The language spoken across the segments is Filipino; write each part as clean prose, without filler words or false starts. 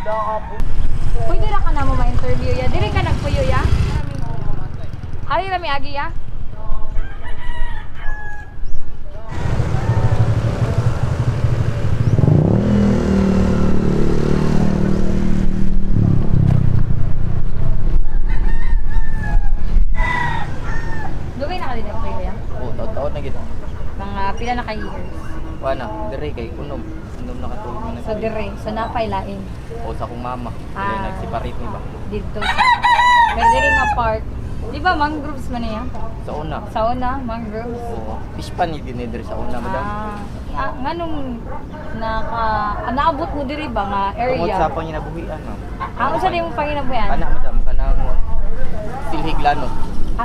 Pwede ra ka na mo ma-interview ya. Diri ka nagpuyo ya. Ari rami agi ya. Dugay na ka din nagpuyo ya. Oo, taon na gid. Mga pila na ka years. Wala, dire kay kunom. Kunom na katulog na. So dire, so napay lain O sa akong mama. Ah. Kaya nagseparate ni ba? dito sa kay diri nga park. Di ba mangroves man niya? Sa una. Sa una, mangroves. Oo. Fish pan ni din dire sa una, madam. Nganong naabot mo diri ba nga Tungod area? sa panginabuhian, ma'am. Unsa di mo panginabuyan? Kana madam, kanang silhiglano.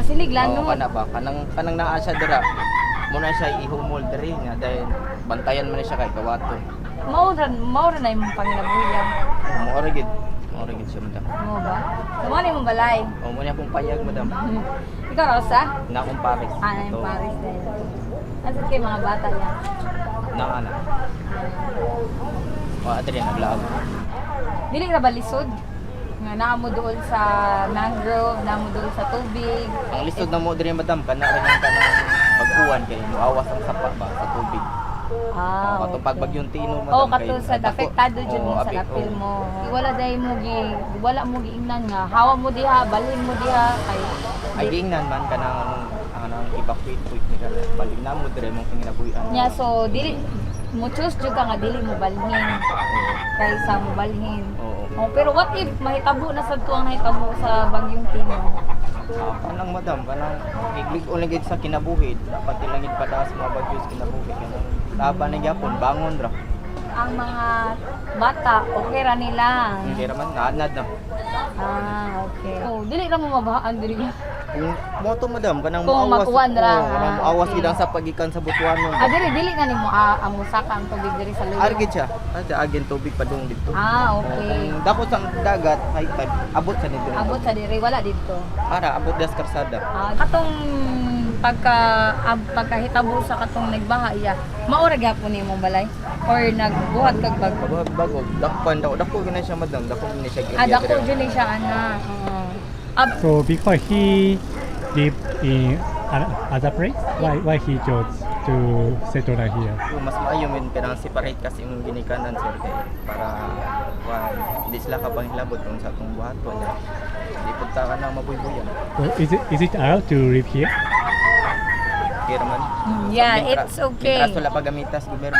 Siliglano. Oo, kana ba? Kanang naa siya dira. Muna siya ihumol diri nga dahil bantayan man siya kay kawaton. Mao ra na imong panginabuyan. Moora gid. Moora gid siya, madam. Mo ba? Sa mo ni mong balay. O mo niya akong payag, madam. Ikaw Rosa? Na akong Paris. Na yung Ito, Paris din. Asa kay mga bata yan? Na ana. Wa diri naglaag. Dili ra ba lisod? Nga naa mo doon sa mangrove, naa mo doon sa tubig. Ang lisod na mo diri, madam, kana rin ang kanang pag-uwan kay muawas ang sapa ba sa tubig. Kato pag bagyong Tino, madam. Oh, kato sa apektado jud mo sa apek, lapil oo. mo. Wala wala mo giingnan nga hawa mo diha, balhin mo diha kay Ay giingnan man kanang anong evacuate point ni kana balik na mo dire mong panginabuhian. nya so dili mo choose jud ka nga dili mo balhin kaysa mo balhin. Oo. Oh, pero what if mahitabo na sa tuwang nahitabo sa bagyong Tino? Kanang madam, kanang iglig uling gid sa kinabuhi, dapat ilangid padaas mga bagyos kinabuhi kanang laban na gyapon bangon ra. Ang mga bata okay ra nila. Hindi raman naanad na. Okay. Oh, dili ra mo mabahaan diri. Kung moto madam kanang Kung muawas. makuwan ra. Kanang muawas Okay. gid ang sa pagikan sa Butuanon. Dili na nimo amo saka ang tubig diri sa lugar. Argid siya. Ada agin tubig padung dito. Okay. Kung dako sa dagat, high tide, abot sa nito. Abot sa diri wala dito. Para abot das karsada. Katong pagkahitabo sa katong nagbaha iya, mao ra gyapon nimo balay or nagbuhat kag bag. Bago, dakpan daw. Dako gina siya madam, dako gina siya. Dako jud ni siya ana. So before he lived in other place, why he chose to settle down here? Mas maayo min kanang separate kasi yung ginikanan sir kay para di sila ka panghilabot kung sa atong buhaton. Di punta ka nang mabuybuyan. So is it allowed to live here? Kaya man. Yeah, it's okay. Mientras wala pagamitas gobyerno.